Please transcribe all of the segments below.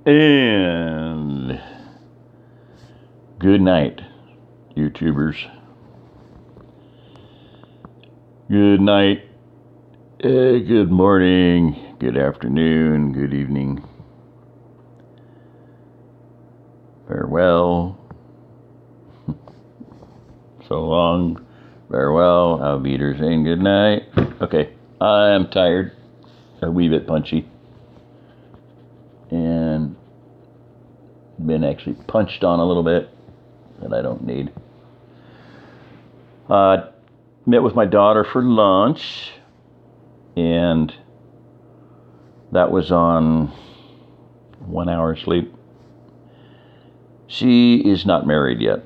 And good night, YouTubers. Good night, good morning, good afternoon, good evening. Farewell. So long. Farewell. Auf Wiedersehen. Good night. Okay, I'm tired. A wee bit punchy. And been actually punched on a little bit that I don't need. Met with my daughter for lunch, and that was on 1 hour sleep. She is not married yet.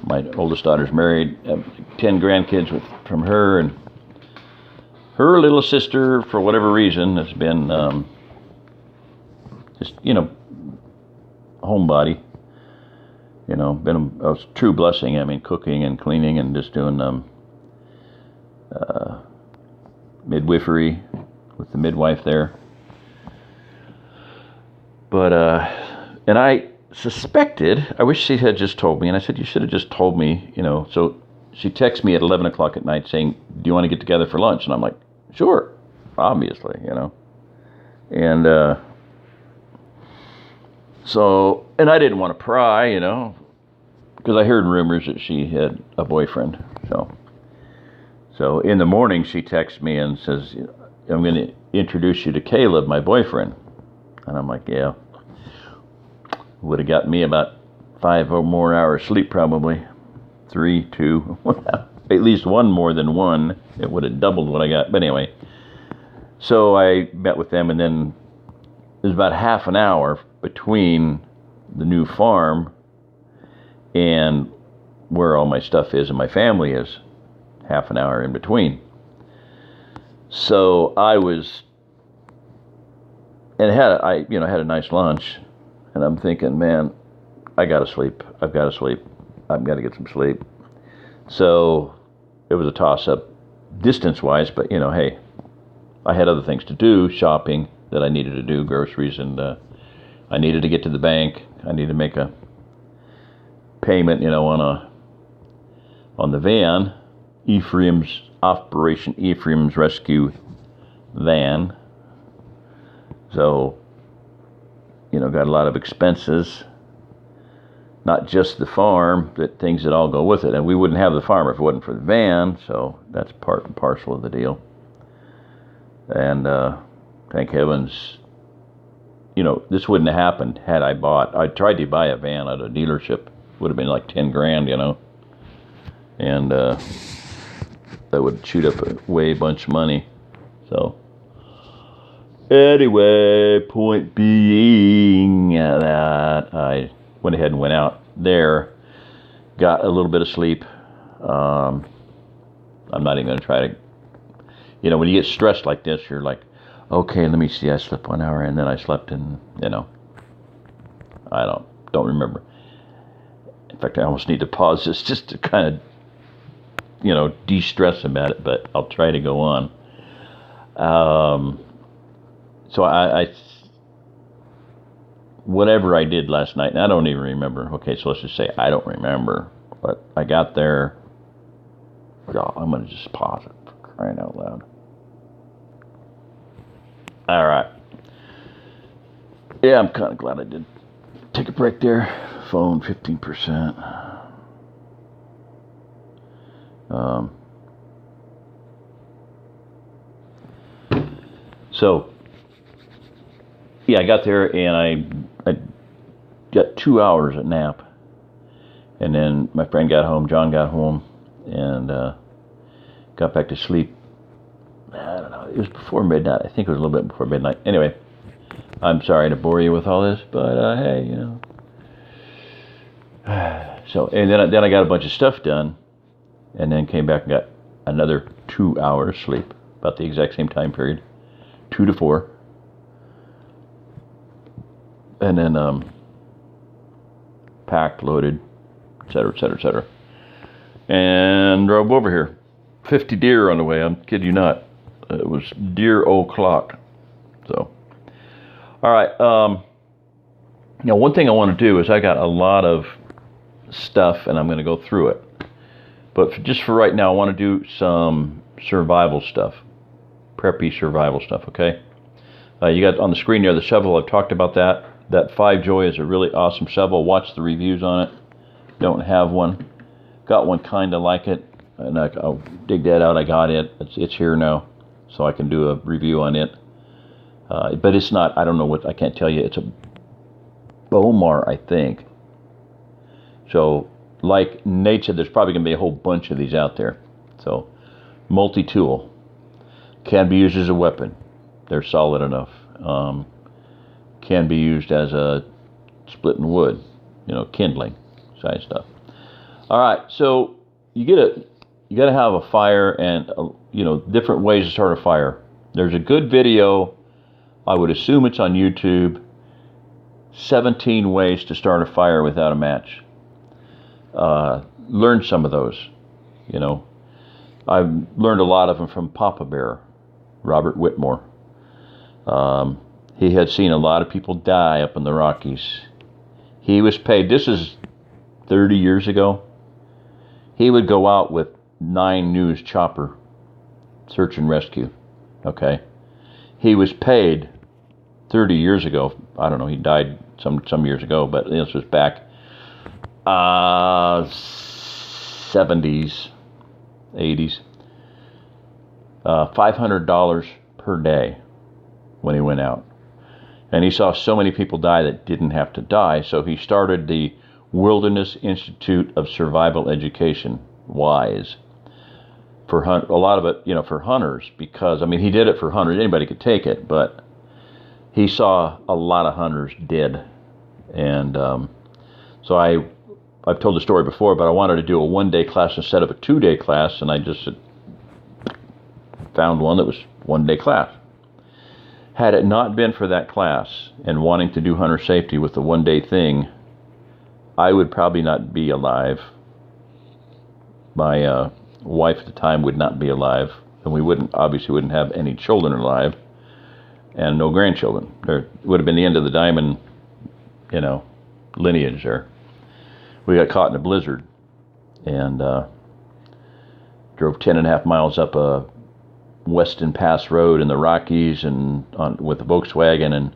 My oldest daughter's married. I have 10 grandkids from her, and her little sister, for whatever reason, has been just, homebody. Been a true blessing. I mean, cooking and cleaning and just doing midwifery with the midwife there. But, and I suspected, I wish she had just told me, and I said, you should have just told me, So she texted me at 11 o'clock at night saying, do you want to get together for lunch? And I'm like, sure, obviously, And so, and I didn't want to pry, because I heard rumors that she had a boyfriend. So in the morning she texts me and says, I'm going to introduce you to Caleb, my boyfriend. And I'm like, yeah. Would have got me about 5 or more hours sleep, probably. 3, 2, at least one more than one. It would have doubled what I got. But anyway, so I met with them, and then there's about half an hour between the new farm and where all my stuff is and my family is. Half an hour in between. So I was, and I had a nice lunch, and I'm thinking, man, I gotta sleep. I've got to get some sleep. So it was a toss-up distance-wise, but hey, I had other things to do, shopping that I needed to do, groceries, and I needed to get to the bank. I needed to make a payment, on the van, Operation Ephraim's Rescue van. So, got a lot of expenses, not just the farm, but things that all go with it. And we wouldn't have the farm if it wasn't for the van, so that's part and parcel of the deal. And thank heavens, this wouldn't have happened had I tried to buy a van at a dealership. Would have been like 10 grand, and that would chew up a bunch of money. So anyway, point being that I went ahead and went out there, got a little bit of sleep. I'm not even going to try to, when you get stressed like this, you're like, okay, let me see, I slept 1 hour, and then I slept, and I don't remember. In fact, I almost need to pause this just to kind of, de-stress about it, but I'll try to go on. So I whatever I did last night, and I don't even remember. Okay, so let's just say I don't remember, but I got there. Oh, I'm going to just pause it, for crying out loud. All right. Yeah, I'm kind of glad I did take a break there. Phone 15%. So, yeah, I got there and I got 2 hours at nap. And then my friend got home, John got home, and got back to sleep. I don't know, it was before midnight. I think it was a little bit before midnight. Anyway, I'm sorry to bore you with all this, but hey, So, and then I got a bunch of stuff done, and then came back and got another 2 hours sleep, about the exact same time period, 2 to 4. And then packed, loaded, etc., and drove over here. 50 deer on the way, I'm kidding you not. It was deer o'clock. So, all right, Now, one thing I want to do is I got a lot of stuff, and I'm going to go through it. But just for right now, I want to do some survival stuff, preppy survival stuff. Okay. You got on the screen there the shovel. I've talked about that. That 5Joy is a really awesome shovel. Watch the reviews on it. Don't have one. Got one kind of like it, and I'll dig that out. I got it. It's here now, so I can do a review on it. But it's not. I don't know what. I can't tell you. It's a Bowmar, I think. So, like Nate said, there's probably going to be a whole bunch of these out there. So, multi-tool. Can be used as a weapon. They're solid enough. Can be used as a splitting wood, kindling side stuff. All right, so you got to have a fire and different ways to start a fire. There's a good video. I would assume it's on YouTube. 17 ways to start a fire without a match. Learn some of those. I've learned a lot of them from Papa Bear, Robert Whitmore. He had seen a lot of people die up in the Rockies. He was paid, this is 30 years ago. He would go out with 9 News chopper, search and rescue. Okay. He was paid 30 years ago. I don't know, he died some years ago, but this was back 70s, 80s. $500 per day when he went out. And he saw so many people die that didn't have to die, so he started the Wilderness Institute of Survival Education, WISE, for a lot of it, for hunters, because, he did it for hunters. Anybody could take it, but he saw a lot of hunters dead. And so I've told the story before, but I wanted to do a 1-day class instead of a 2-day class, and I just found one that was 1-day class. Had it not been for that class and wanting to do hunter safety with the 1-day thing, I would probably not be alive. My wife at the time would not be alive, and we obviously wouldn't have any children alive, and no grandchildren. There would have been the end of the diamond, lineage there. We got caught in a blizzard and drove 10.5 miles up a Weston Pass Road in the Rockies and with the Volkswagen and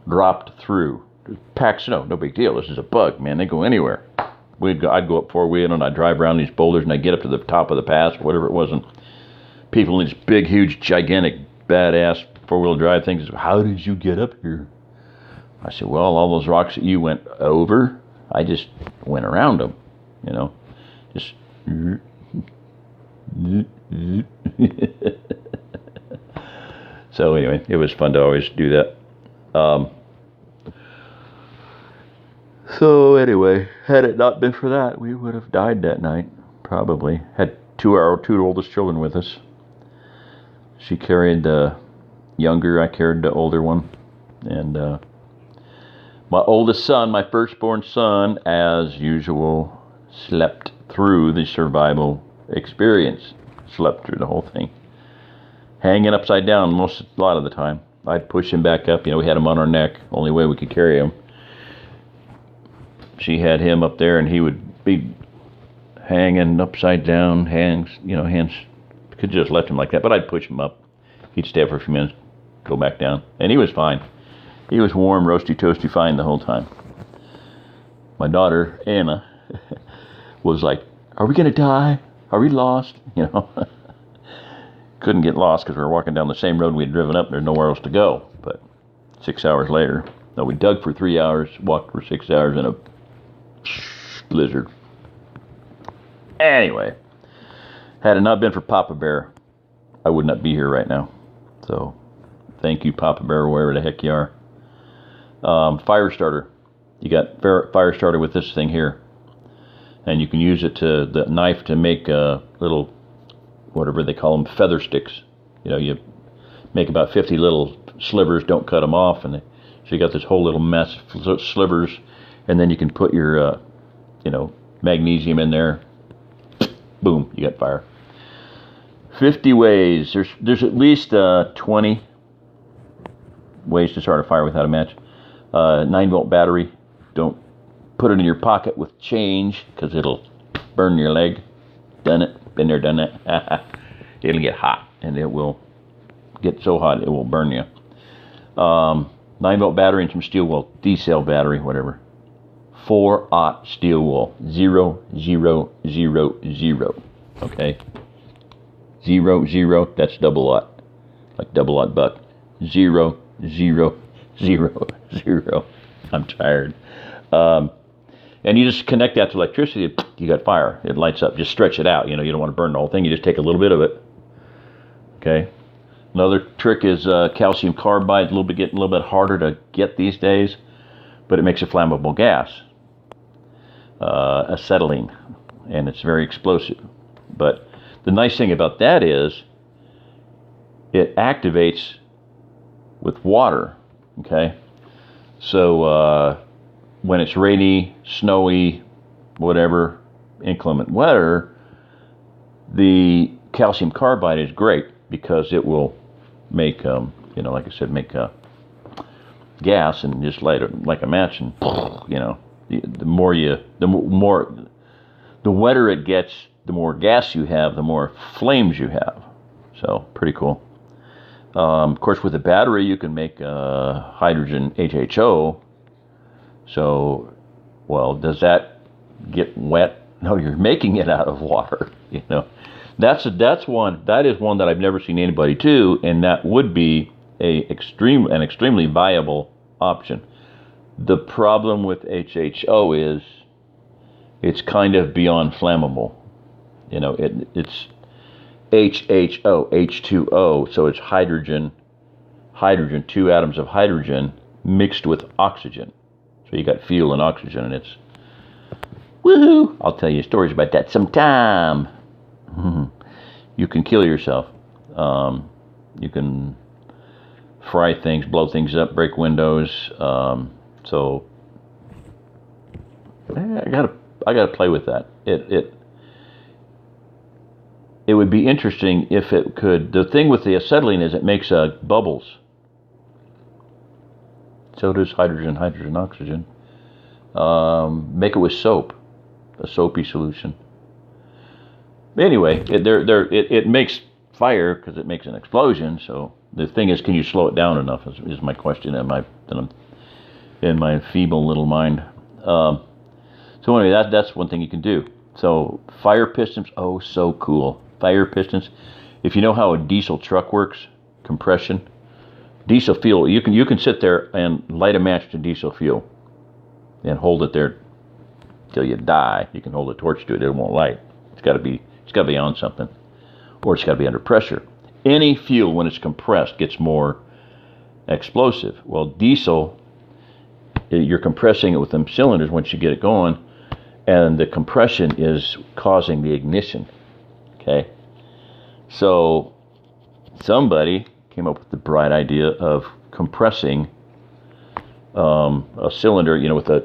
dropped through. Packed snow, no big deal. This is a bug, man. They go anywhere. I'd go up 4-wheeling and I'd drive around these boulders and I'd get up to the top of the pass or whatever it was, and people in these big, huge, gigantic, badass 4-wheel drive things. How did you get up here? I said, well, all those rocks that you went over, I just went around them, just. So anyway, it was fun to always do that. So anyway, had it not been for that, we would have died that night, probably. Had our two oldest children with us. She carried the younger, I carried the older one. And my oldest son, my firstborn son, as usual, slept through the survival experience. Slept through the whole thing. Hanging upside down a lot of the time. I'd push him back up. We had him on our neck. Only way we could carry him. She had him up there, and he would be hanging upside down, hands. Could just left him like that, but I'd push him up. He'd stay up for a few minutes, go back down, and he was fine. He was warm, roasty, toasty, fine the whole time. My daughter, Anna, was like, are we going to die? Are we lost? Couldn't get lost because we were walking down the same road we had driven up. There's nowhere else to go. But 6 hours later, we dug for 3 hours, walked for 6 hours in a blizzard. Anyway, had it not been for Papa Bear, I would not be here right now. So, thank you, Papa Bear, wherever the heck you are. Fire starter. You got fire starter with this thing here. And you can use the knife to make little, whatever they call them, feather sticks. You make about 50 little slivers, don't cut them off. And so you got this whole little mess of slivers. And then you can put your, magnesium in there. Boom, you got fire. 50 ways. There's at least 20 ways to start a fire without a match. 9-volt battery. Don't put it in your pocket with change because it'll burn your leg. Done it. Been there, done that. It'll get hot, and it will get so hot it will burn you. 9-volt battery and some steel wool, D-cell battery, whatever. 4-aught steel wool, 0, 0, 0, 0. Okay, 0, 0. That's double-aught, like double-aught buck. 0, 0, 0, 0. I'm tired. And you just connect that to electricity. You got fire. It lights up. Just stretch it out. You don't want to burn the whole thing. You just take a little bit of it. Okay. Another trick is calcium carbide. Getting a little bit harder to get these days, but it makes a flammable gas, acetylene, and it's very explosive. But the nice thing about that is it activates with water. Okay, so when it's rainy, snowy, whatever, inclement weather, the calcium carbide is great because it will make, like I said, make gas and just light it like a match, and the wetter it gets, the more gas you have, the more flames you have. So pretty cool. Of course, with a battery, you can make hydrogen HHO. So, well, does that get wet? No, you're making it out of water. That is one that I've never seen anybody do, and that would be an extremely viable option. The problem with HHO is it's kind of beyond flammable. It's HHO, H2O, so it's hydrogen, 2 atoms of hydrogen mixed with oxygen. So you got fuel and oxygen, and it's woohoo! I'll tell you stories about that sometime. You can kill yourself. You can fry things, blow things up, break windows. So I gotta play with that. It would be interesting if it could. The thing with the acetylene is it makes bubbles. So does hydrogen, oxygen. Make it with soap, a soapy solution. Anyway, it makes fire because it makes an explosion. So the thing is, can you slow it down enough? Is my question in my feeble little mind. So anyway, that's one thing you can do. So fire pistons, oh so cool. Fire pistons. If you know how a diesel truck works, compression, diesel fuel, you can sit there and light a match to diesel fuel and hold it there till you die. You can hold a torch to it; it won't light. It's got to be on something, or it's got to be under pressure. Any fuel, when it's compressed, gets more explosive. Well, diesel, you're compressing it with them cylinders once you get it going, and the compression is causing the ignition. Okay, so somebody came up with the bright idea of compressing a cylinder, with a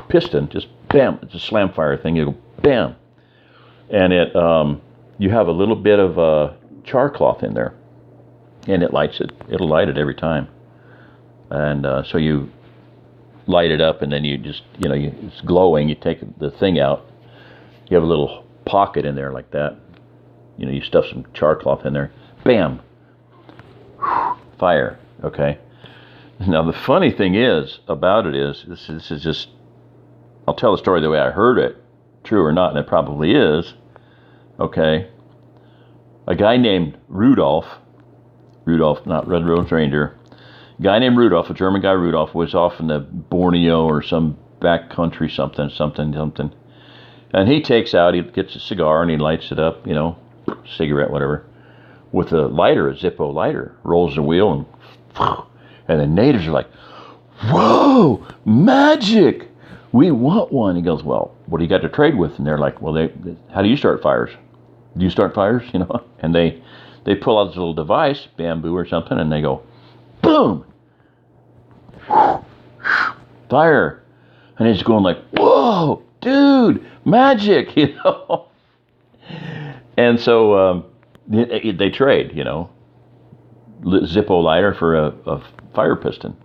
piston, just bam, it's a slam fire thing. You go bam, and you have a little bit of char cloth in there, and it lights it. It'll light it every time, and so you light it up, and then you just, it's glowing. You take the thing out. You have a little pocket in there like that. You stuff some char cloth in there. Bam, fire. Okay. Now the funny thing about it is this is just. I'll tell the story the way I heard it, true or not, and it probably is. Okay. A guy named Rudolph, not Red Nose Reindeer, a guy named Rudolph, a German guy, Rudolph, was off in the Borneo or some back country, something. And he gets a cigar and he lights it up, cigarette, whatever, with a lighter, a Zippo lighter, rolls the wheel, and the natives are like, whoa, magic! We want one. He goes, well, what do you got to trade with? And they're like, well, how do you start fires? Do you start fires? And they pull out this little device, bamboo or something, and they go, boom, fire. And he's going like, whoa, dude, magic, And so they trade, Zippo lighter for a fire piston.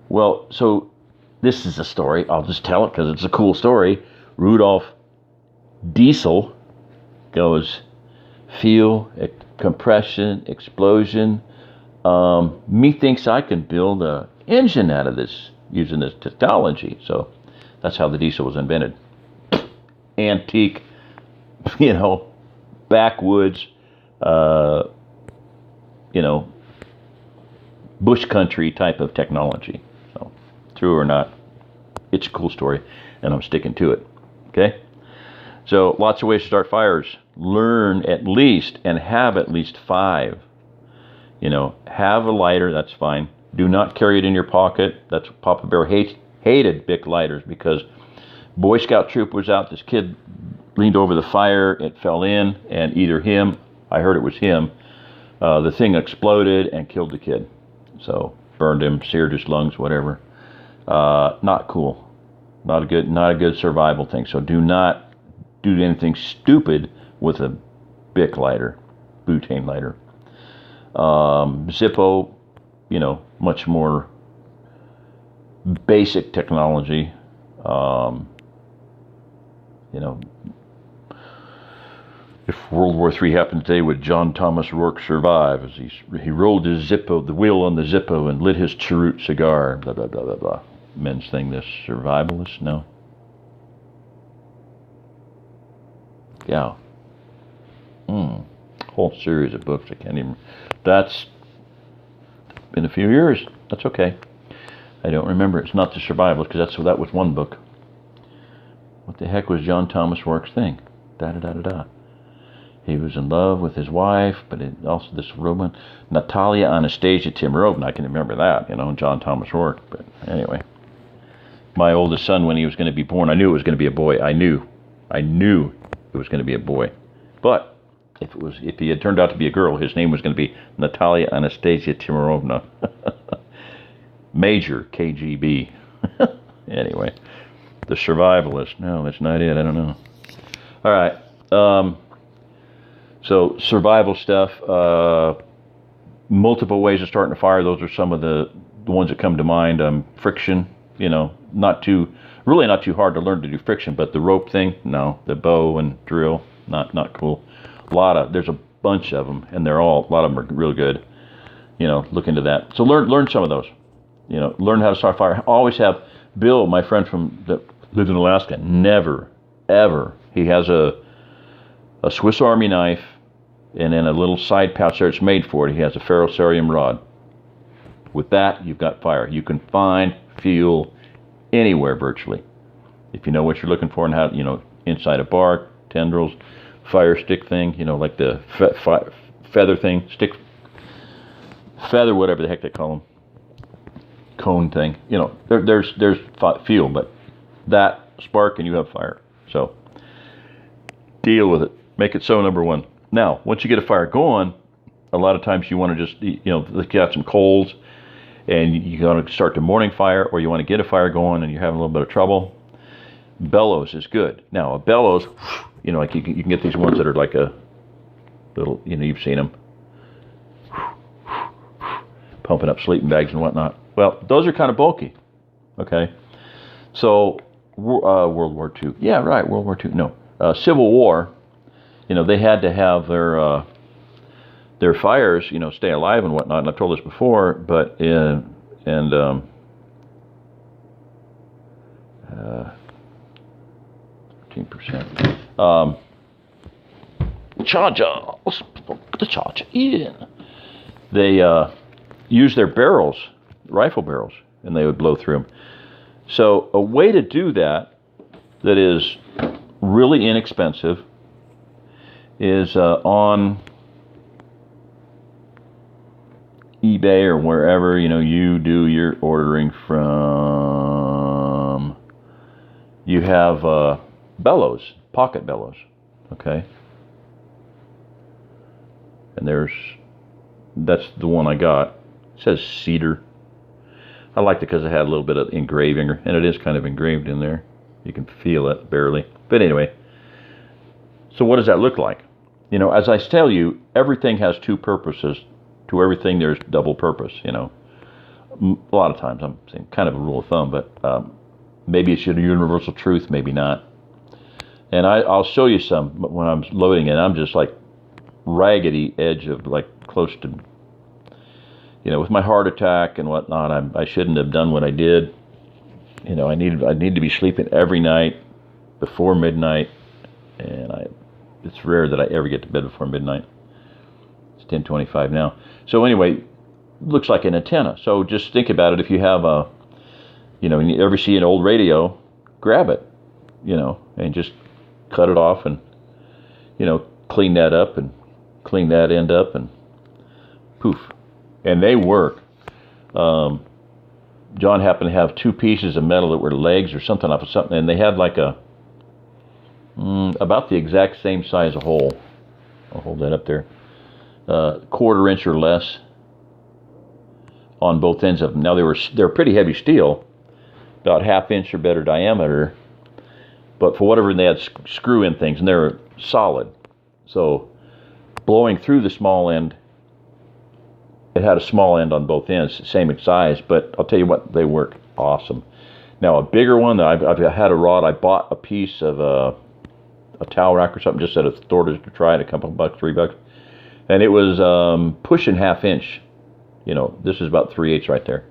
Well, so this is a story. I'll just tell it because it's a cool story. Rudolf Diesel goes fuel, compression, explosion. Methinks I can build a engine out of this using this technology. So that's how the diesel was invented. Antique, backwoods, bush country type of technology. So, true or not, it's a cool story, and I'm sticking to it. Okay? So, lots of ways to start fires. Learn at least and have at least 5. Have a lighter, that's fine. Do not carry it in your pocket. That's Papa Bear hated Bic lighters because Boy Scout troop was out. This kid leaned over the fire. It fell in, and either him, I heard it was him, the thing exploded and killed the kid. So burned him, seared his lungs, whatever. Not cool. Not a good survival thing. So do not do anything stupid with a Bic lighter, butane lighter. Zippo, much more basic technology. If World War III happened today, would John Thomas Rourke survive? As he rolled his Zippo, the wheel on the Zippo, and lit his cheroot cigar. Blah blah blah blah blah. Men's thing. This survivalist? No. Yeah. Whole series of books. I can't even. That's been a few years. That's okay. I don't remember. It's not the survivalist because that was one book. What the heck was John Thomas Rourke's thing? Da da da da da. He was in love with his wife, but also this woman, Natalia Anastasia Timirovna. I can remember that, John Thomas Rourke. But anyway, my oldest son, when he was going to be born, I knew it was going to be a boy. I knew it was going to be a boy. But if he had turned out to be a girl, his name was going to be Natalia Anastasia Timirovna. Major KGB. Anyway, the survivalist. No, that's not it. I don't know. All right. So survival stuff, multiple ways of starting a fire. Those are some of the ones that come to mind. Friction, not too hard to learn to do friction, but the rope thing, no. The bow and drill, not cool. There's a bunch of them, and a lot of them are real good. Look into that. So learn some of those. Learn how to start a fire. Always have Bill, my friend that lived in Alaska. Never, ever. He has a Swiss Army knife, and then a little side pouch there it's made for it. He has a ferrocerium rod. With that, you've got fire. You can find fuel anywhere virtually. If you know what you're looking for and how, inside a bark, tendrils, fire stick thing, like the feather thing, feather, whatever the heck they call them, cone thing. There's fuel, but that spark and you have fire. So deal with it. Make it so, number one. Now, once you get a fire going, a lot of times you want to just, get out some coals and you want to start the morning fire, or you want to get a fire going and you're having a little bit of trouble. Bellows is good. Now, a bellows, like you can get these ones that are like a little, you've seen them, pumping up sleeping bags and whatnot. Well, those are kind of bulky. Okay. So, World War II. Yeah, right, World War II. No. Civil War, they had to have their fires, stay alive and whatnot. And I've told this before, but 13%. The charge in. They use their barrels, rifle barrels, and they would blow through them. So a way to do that is really inexpensive is on eBay or wherever you do your ordering from. You have bellows, pocket bellows, okay? And that's the one I got. It says cedar. I liked it because it had a little bit of engraving, and it is kind of engraved in there. You can feel it barely. But anyway, so what does that look like? As I tell you, everything has two purposes. To everything, there's double purpose, A lot of times I'm saying kind of a rule of thumb, but maybe it's a universal truth, maybe not. And I'll show you some when I'm loading it. I'm just like raggedy edge of like close to, with my heart attack and whatnot. I shouldn't have done what I did. I need to be sleeping every night before midnight, and it's rare that I ever get to bed before midnight. It's 10:25 now. So anyway, looks like an antenna. So just think about it. If you have when you ever see an old radio, grab it, and just cut it off and, clean that up and clean that end up and poof. And they work. John happened to have two pieces of metal that were legs or something off of something, and they had like about the exact same size hole. I'll hold that up there. 1/4 inch or less on both ends of them. Now they're pretty heavy steel, about 1/2 inch or better diameter, but for whatever they had screw in things, and they're solid. So blowing through the small end, it had a small end on both ends, same size, but I'll tell you what, they work awesome. Now a bigger one, I've had a rod. I bought a piece of a towel rack or something just at a store to try it, a couple of bucks, $3, and it was pushing 1/2 inch. This is about 3/8 right there.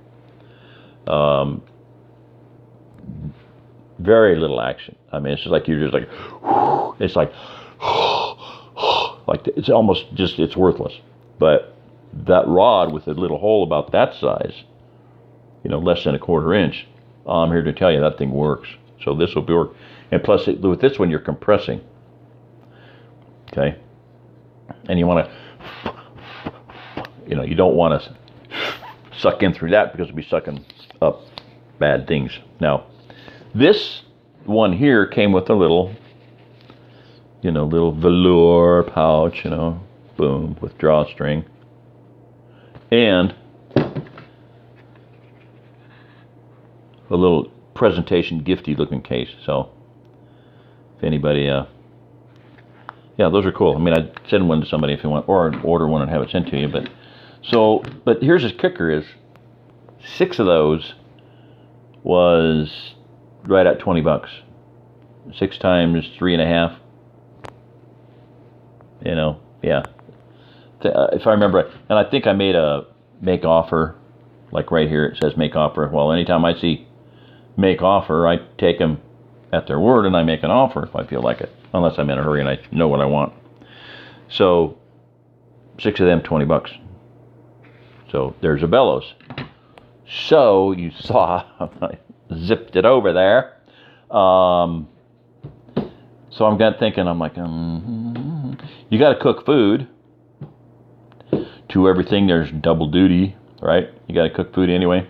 Very little action. I mean, it's just like you're just like, it's like, like it's almost just, it's worthless. But that rod with a little hole about that size, less than 1/4 inch, I'm here to tell you that thing works. So this will work. And plus, with this one, you're compressing. Okay? And you want to, you don't want to suck in through that because it'll be sucking up bad things. Now, this one here came with a little, little velour pouch, boom, with drawstring. And a little presentation gifty looking case. So if anybody, yeah, those are cool. I mean, I'd send one to somebody if you want, or order one and have it sent to you. But here's the kicker is 6 of those was right at $20. 6 times 3.5. Yeah. If I remember, and I think I made a make offer, like right here it says make offer. Well, anytime I see make offer, I take them at their word and I make an offer if I feel like it, unless I'm in a hurry and I know what I want. So 6 of them, $20. So there's a bellows. So you saw I zipped it over there. So I'm thinking, I'm like, you got to cook food. To everything, there's double duty, right? You got to cook food anyway.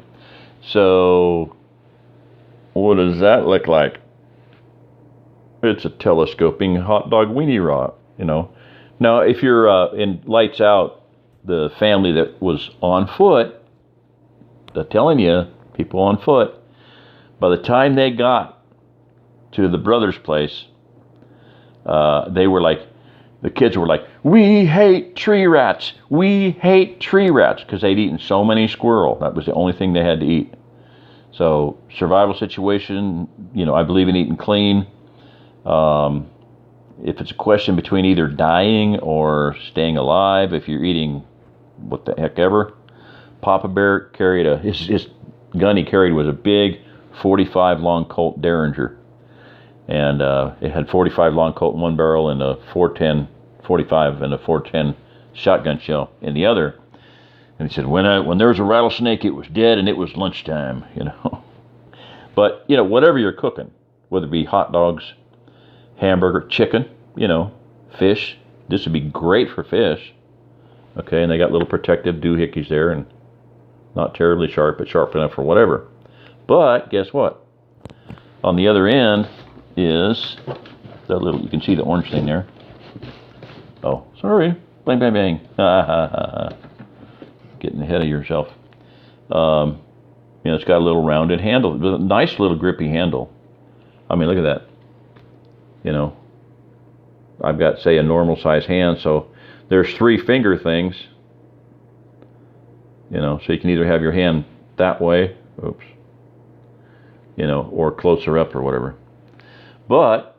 So what does that look like? It's a telescoping hot dog weenie rod, Now, if you're in Lights Out, the family that was on foot, they're telling you, people on foot, by the time they got to the brother's place, they were like, the kids were like, we hate tree rats. We hate tree rats, because they'd eaten so many squirrel. That was the only thing they had to eat. So survival situation, I believe in eating clean. If it's a question between either dying or staying alive, if you're eating what the heck ever, Papa Bear carried his gun he carried was a big 45 long Colt Derringer. And it had 45 long Colt in one barrel and a 410, 45 and a 410 shotgun shell in the other. And he said, when there was a rattlesnake, it was dead and it was lunchtime, But, whatever you're cooking, whether it be hot dogs, hamburger, chicken, fish, this would be great for fish. Okay, and they got little protective doohickeys there and not terribly sharp, but sharp enough for whatever. But guess what? On the other end is that little, you can see the orange thing there. Oh, sorry. Bang, bang, bang. Getting ahead of yourself. It's got a little rounded handle, a nice little grippy handle. I mean, look at that. I've got, say, a normal size hand, so there's 3 finger things. So you can either have your hand that way. Oops. You know, or closer up or whatever. But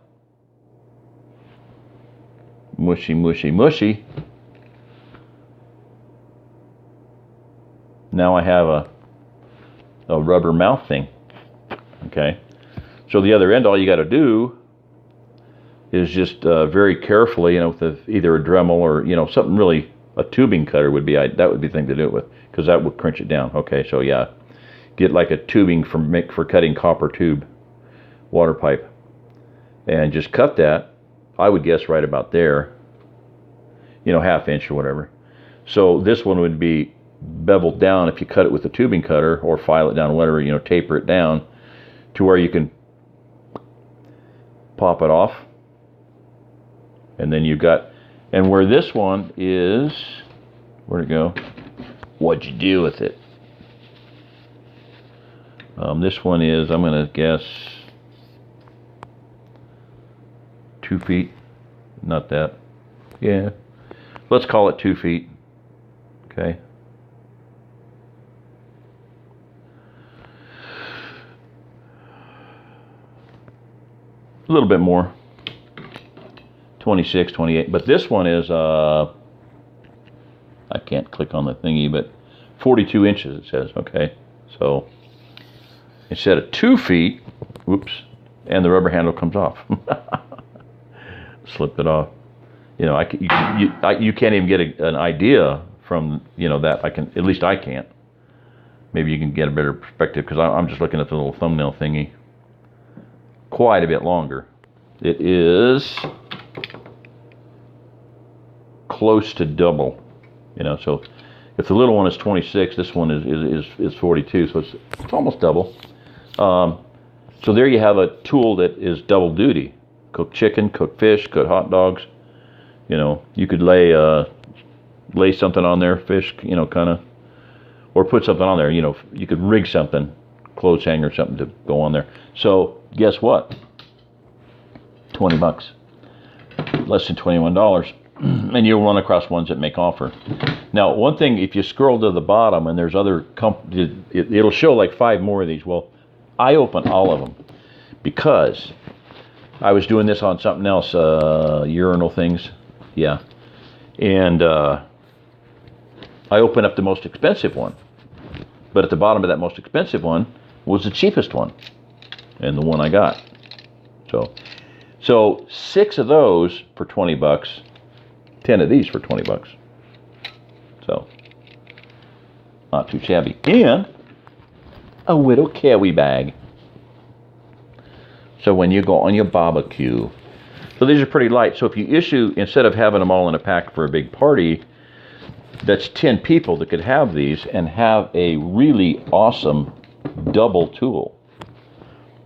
mushy, mushy, mushy. Now I have a rubber mouth thing. Okay. So the other end, all you got to do is just very carefully, you know, with either a Dremel or, you know, something really, a tubing cutter would be, that would be the thing to do it with, because that would crunch it down. Okay, so yeah, get like a tubing for cutting copper tube, water pipe, and just cut that. I would guess right about there, you know, 1/2 inch or whatever. So this one would be beveled down if you cut it with a tubing cutter or file it down, whatever, you know, taper it down to where you can pop it off. And then you got, and where this one is, where'd it go? What'd you do with it? This one is, I'm going to guess, 2 feet. Not that. Yeah. Let's call it 2 feet. Okay. A little bit more. 26, 28. But this one is, I can't click on the thingy, but 42 inches it says. Okay. So instead of 2 feet, whoops, and the rubber handle comes off. Slip it off. You know, you can't even get an idea from, you know, that. At least I can't. Maybe you can get a better perspective, because I'm just looking at the little thumbnail thingy. Quite a bit longer. It is close to double. You know, so if the little one is 26, this one is 42, so it's almost double. So there you have a tool that is double duty. Cook chicken, cook fish, cook hot dogs. You know, you could lay something on there, fish, you know, kind of, or put something on there. You know, you could rig something, clothes hanger or something to go on there. So guess what? $20, less than $21, and you'll run across ones that make offer. Now, one thing, if you scroll to the bottom and there's other companies, it'll show like 5 more of these. Well, I open all of them because I was doing this on something else, urinal things, yeah, and I opened up the most expensive one, but at the bottom of that most expensive one was the cheapest one, and the one I got. So 6 of those for $20, 10 of these for $20. So not too shabby. And a little carry bag. So when you go on your barbecue. So these are pretty light. So if you issue, instead of having them all in a pack for a big party, that's 10 people that could have these and have a really awesome double tool.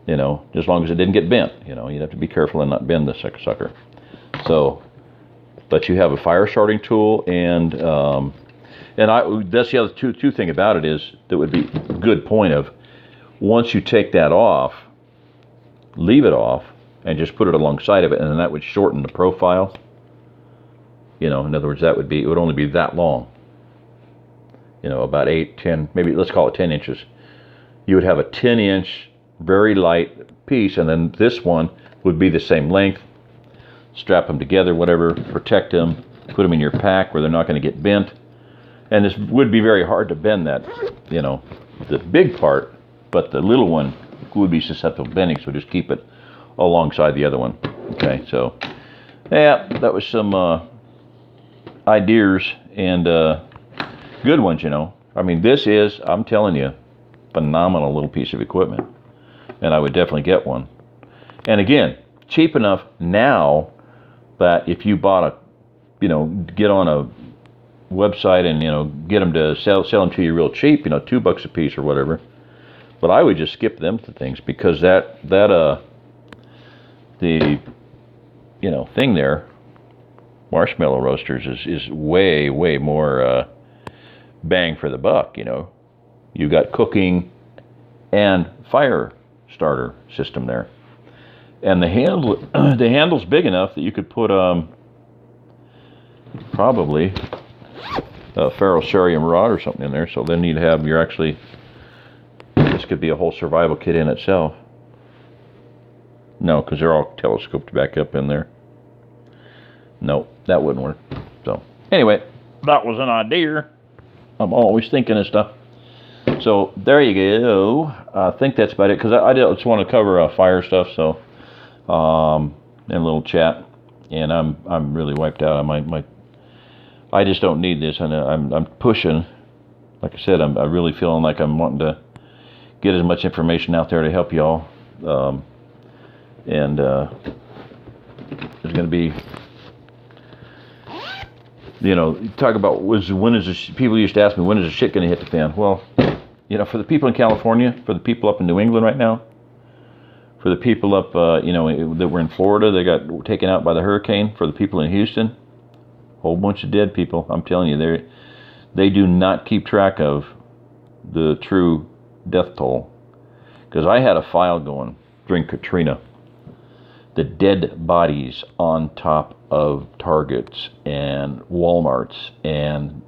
You know, as long as it didn't get bent. You know, you'd have to be careful and not bend the sucker. So, but you have a fire starting tool, and that's the other two thing about it is that would be a good point of, once you take that off, leave it off, and just put it alongside of it, and then that would shorten the profile. You know, in other words, it would only be that long. You know, about 8, 10, maybe let's call it 10 inches. You would have a 10-inch, very light piece, and then this one would be the same length. Strap them together, whatever, protect them, put them in your pack where they're not going to get bent. And this would be very hard to bend that, you know, the big part, but the little one would be susceptible to bending, so just keep it alongside the other one. Okay, so yeah, that was some ideas and good ones, you know. I mean, this is, I'm telling you, phenomenal little piece of equipment, and I would definitely get one. And again, cheap enough now that if you bought a, you know, get on a website and, you know, get them to sell them to you real cheap, you know, $2 a piece or whatever. But I would just skip them to things, because the you know, thing there, marshmallow roasters, is way more bang for the buck. You know, you got cooking and fire starter system there, and the handle's big enough that you could put probably a ferrocerium rod or something in there. So then you'd have, you're actually this could be a whole survival kit in itself. No, because they're all telescoped back up in there. No, that wouldn't work. So, anyway, that was an idea. I'm always thinking of stuff. So, there you go. I think that's about it, because I just want to cover fire stuff, so, and a little chat. And I'm really wiped out on my I just don't need this, and I'm pushing. Like I said, I'm really feeling like I'm wanting to get as much information out there to help y'all. And there's going to be, talk about when is this, people used to ask me, when is the shit going to hit the fan? Well, for the people in California, for the people up in New England right now, for the people up, that were in Florida, they got taken out by the hurricane. For the people in Houston, whole bunch of dead people. I'm telling you, they do not keep track of the true death toll. Because I had a file going during Katrina. The dead bodies on top of Targets and Walmarts and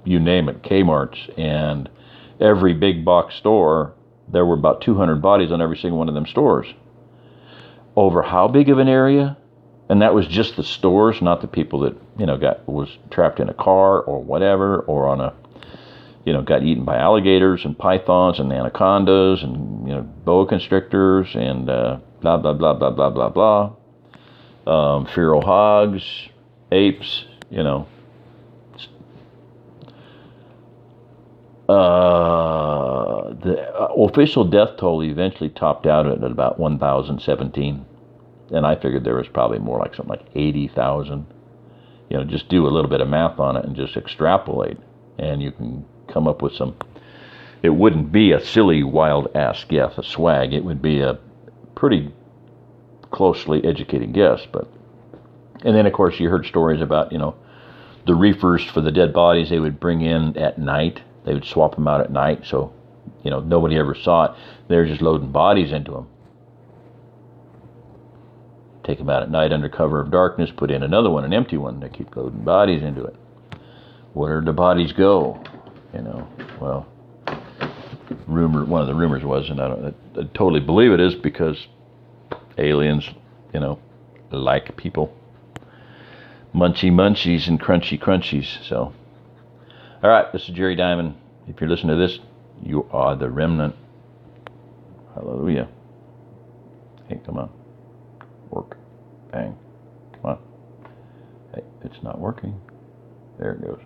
you name it, Kmart's and every big box store. There were about 200 bodies on every single one of them stores. Over how big of an area? And that was just the stores, not the people that, was trapped in a car or whatever, or on got eaten by alligators and pythons and anacondas and, boa constrictors and blah, blah, blah, blah, blah, blah, blah. Feral hogs, apes, The official death toll eventually topped out at about 1,017. And I figured there was probably more like something like 80,000. Just do a little bit of math on it and just extrapolate. And you can come up with some. It wouldn't be a silly, wild-ass guess, a swag. It would be a pretty closely educated guess. And then, of course, you heard stories about, the reefers for the dead bodies they would bring in at night. They would swap them out at night, so, nobody ever saw it. They were just loading bodies into them. Take them out at night under cover of darkness, put in another one, an empty one. They keep loading bodies into it. Where did the bodies go? Well, one of the rumors was, and I totally believe it is, because aliens, like people. Munchy munchies and crunchy crunchies. So, all right, this is Jerry Diamond. If you're listening to this, you are the remnant. Hallelujah. Hey, come on. Work. Bang. Come on. Hey, it's not working. There it goes.